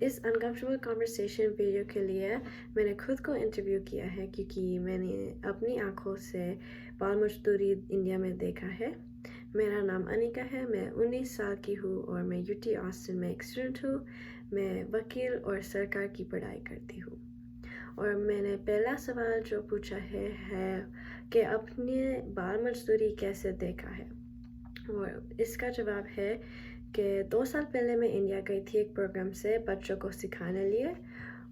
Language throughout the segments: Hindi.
इस अनकम्फर्टेबल कॉन्वर्सेशन वीडियो के लिए मैंने खुद को इंटरव्यू किया है क्योंकि मैंने अपनी आंखों से बाल मजदूरी इंडिया में देखा है। मेरा नाम अनिका है, मैं 19 साल की हूँ और मैं यूटी ऑस्टिन में एक स्टूडेंट हूँ। मैं वकील और सरकार की पढ़ाई करती हूँ। और मैंने पहला सवाल जो पूछा है कि अपने बाल मजदूरी कैसे देखा है, और इसका जवाब है कि 2 साल पहले मैं इंडिया गई थी एक प्रोग्राम से बच्चों को सिखाने लिए,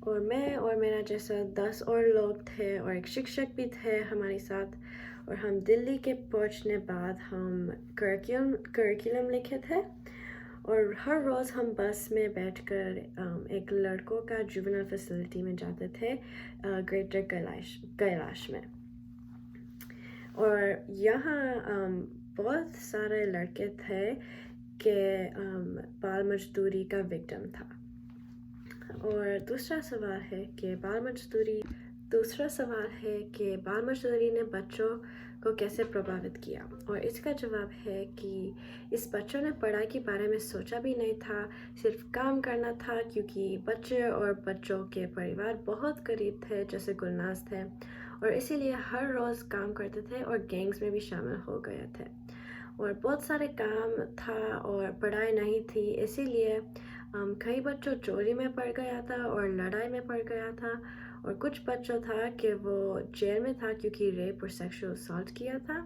और मैं और मेरा जैसा 10 और लोग थे और एक शिक्षक भी थे हमारे साथ। और हम दिल्ली के पहुंचने बाद हम करिकुलम लिखे थे, और हर रोज़ हम बस में बैठकर एक लड़कों का जुवेनाइल फैसिलिटी में जाते थे, ग्रेटर कैलाश में। और यहाँ बहुत सारे लड़के थे कि बाल मजदूरी का विक्टिम था। और दूसरा सवाल है कि बाल मजदूरी ने बच्चों को कैसे प्रभावित किया, और इसका जवाब है कि इस बच्चों ने पढ़ाई के बारे में सोचा भी नहीं था, सिर्फ काम करना था, क्योंकि बच्चे और बच्चों के परिवार बहुत गरीब थे जैसे गुलनाज थे, और इसीलिए हर रोज़ काम करते थे और गैंग्स में भी शामिल हो गए थे। और बहुत सारे काम था और पढ़ाई नहीं थी, इसीलिए कई बच्चों चोरी में पड़ गया था और लड़ाई में पड़ गया था, और कुछ बच्चों था कि वो जेल में था क्योंकि रेप और सेक्सुअल असॉल्ट किया था।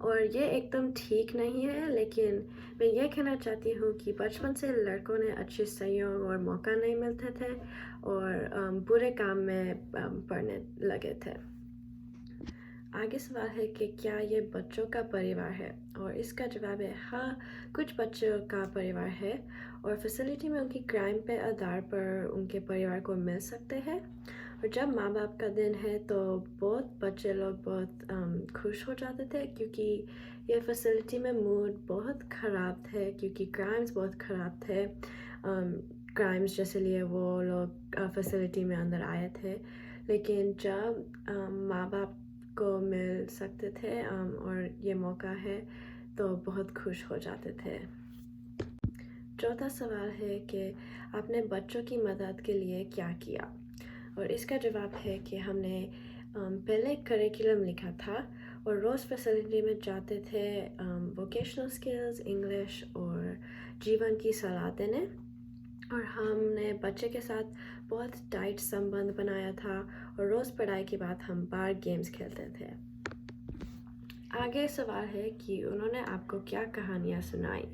और ये एकदम ठीक नहीं है, लेकिन मैं ये कहना चाहती हूँ कि बचपन से लड़कों ने अच्छे सहयोग और मौका नहीं मिलते थे और बुरे काम में पढ़ने लगे थे। आगे सवाल है कि क्या ये बच्चों का परिवार है, और इसका जवाब है हाँ, कुछ बच्चों का परिवार है, और फैसिलिटी में उनकी क्राइम पे आधार पर उनके परिवार को मिल सकते हैं। और जब माँ बाप का दिन है तो बहुत बच्चे लोग बहुत खुश हो जाते थे, क्योंकि ये फैसिलिटी में मूड बहुत ख़राब थे, क्योंकि क्राइम्स बहुत ख़राब थे। क्राइम्स जैसे लिए वो लोग फैसिलिटी में अंदर आए थे, लेकिन जब माँ बाप को मिल सकते थे और ये मौका है तो बहुत खुश हो जाते थे। चौथा सवाल है कि आपने बच्चों की मदद के लिए क्या किया, और इसका जवाब है कि हमने पहले करिकुलम लिखा था और रोज़ फैसिलिटी में जाते थे वोकेशनल स्किल्स, इंग्लिश और जीवन की सलाह देने, और हमने बच्चे के साथ बहुत टाइट संबंध बनाया था, और रोज़ पढ़ाई के बाद हम बाहर गेम्स खेलते थे। आगे सवाल है कि उन्होंने आपको क्या कहानियाँ सुनाई।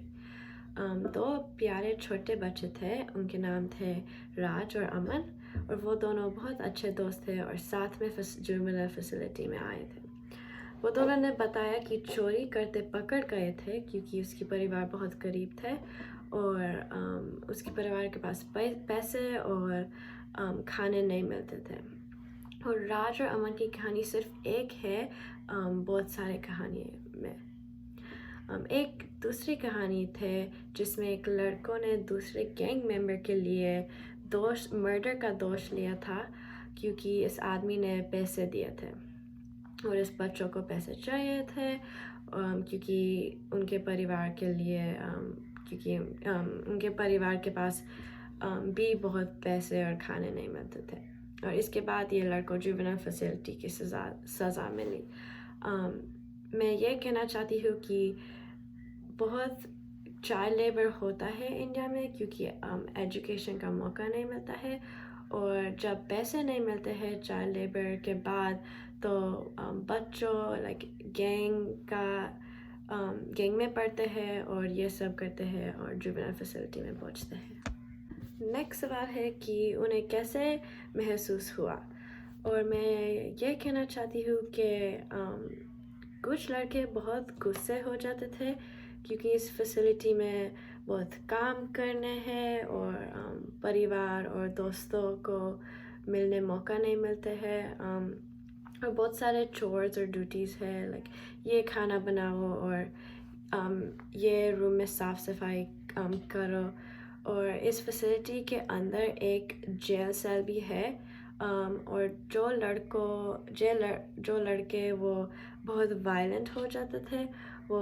2 प्यारे छोटे बच्चे थे, उनके नाम थे राज और अमन, और वो दोनों बहुत अच्छे दोस्त थे और साथ में जुवेनाइल फैसिलिटी में आए थे। वो दोनों ने बताया कि चोरी करते पकड़ गए थे क्योंकि उसके परिवार बहुत गरीब थे, और उसके परिवार के पास पैसे और खाने नहीं मिलते थे। और राज और अमन की कहानी सिर्फ एक है बहुत सारे कहानी में। एक दूसरी कहानी थे जिसमें एक लड़कों ने दूसरे गैंग मेंबर के लिए मर्डर का दोष लिया था, क्योंकि इस आदमी ने पैसे दिए थे, और इस बच्चों को पैसे चाहिए थे क्योंकि उनके परिवार के लिए उनके परिवार के पास भी बहुत पैसे और खाने नहीं मिलते थे। और इसके बाद ये लड़कों जुवेनाइल फैसिलिटी की सज़ा मिली। मैं ये कहना चाहती हूँ कि बहुत चाइल्ड लेबर होता है इंडिया में, क्योंकि एजुकेशन का मौका नहीं मिलता है, और जब पैसे नहीं मिलते हैं चाइल्ड लेबर के बाद तो बच्चों गैंग में पढ़ते हैं और ये सब करते हैं और जुवेनाइल फैसिलिटी में पहुंचते हैं। नेक्स्ट सवाल है कि उन्हें कैसे महसूस हुआ, और मैं ये कहना चाहती हूँ कि कुछ लड़के बहुत गुस्से हो जाते थे क्योंकि इस फैसिलिटी में बहुत काम करने हैं और परिवार और दोस्तों को मिलने मौका नहीं मिलते हैं, और बहुत सारे चोर्स और ड्यूटीज़ है, ये खाना बनाओ और ये रूम में साफ़ सफाई करो। और इस फैसिलिटी के अंदर एक जेल सेल भी है, और जो लड़के वो बहुत वायलेंट हो जाते थे वो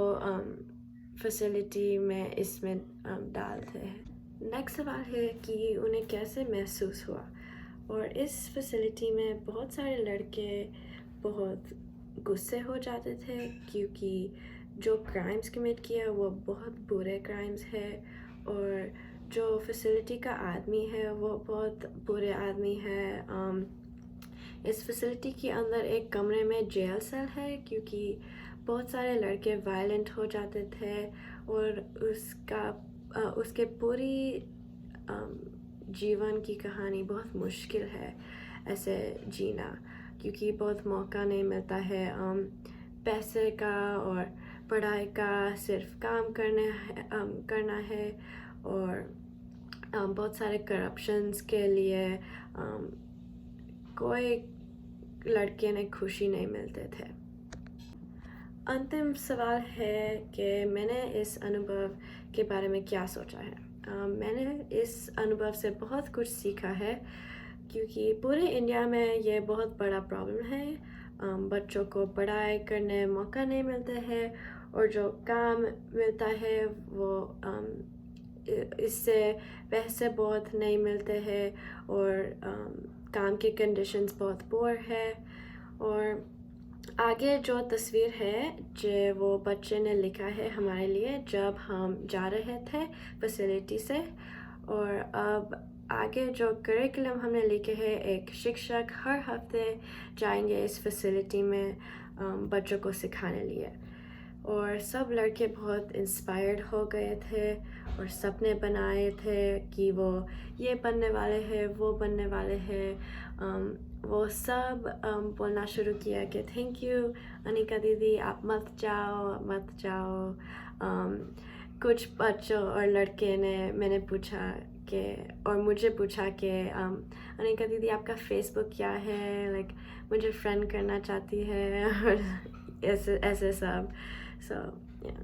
फैसिलिटी में इसमें डालते हैं। नेक्स्ट सवाल है कि उन्हें कैसे महसूस हुआ। और इस फैसिलिटी में बहुत सारे लड़के बहुत गुस्से हो जाते थे क्योंकि जो क्राइम्स कमिट किया वो बहुत बुरे क्राइम्स है, और जो फैसिलिटी का आदमी है वो बहुत बुरे आदमी है। इस फैसिलिटी के अंदर एक कमरे में जेल सेल है क्योंकि बहुत सारे लड़के वायलेंट हो जाते थे, और उसके पूरी जीवन की कहानी बहुत मुश्किल है ऐसे जीना, क्योंकि बहुत मौका नहीं मिलता है पैसे का और पढ़ाई का, सिर्फ काम करना है। और बहुत सारे करप्शंस के लिए कोई लड़के ने खुशी नहीं मिलते थे। अंतिम सवाल है कि मैंने इस अनुभव के बारे में क्या सोचा है। मैंने इस अनुभव से बहुत कुछ सीखा है क्योंकि पूरे इंडिया में ये बहुत बड़ा प्रॉब्लम है। बच्चों को पढ़ाई करने मौका नहीं मिलता है, और जो काम मिलता है वो इससे पैसे बहुत नहीं मिलते हैं, और काम की कंडीशंस बहुत पुअर है। और आगे जो तस्वीर है जो वो बच्चे ने लिखा है हमारे लिए जब हम जा रहे थे फैसिलिटी से, और अब आगे जो करिकुलम हमने लिखे हैं, एक शिक्षक हर हफ्ते जाएंगे इस फैसिलिटी में बच्चों को सिखाने लिए। और सब लड़के बहुत इंस्पायर्ड हो गए थे और सपने बनाए थे कि वो ये बनने वाले हैं, वो बनने वाले हैं। वो सब बोलना शुरू किया कि थैंक यू अनिका दीदी, आप मत जाओ। कुछ बच्चों और लड़के ने मुझे पूछा कि अनिका दीदी आपका फेसबुक क्या है, लाइक मुझे फ्रेंड करना चाहती है और ऐसे सब। So yeah.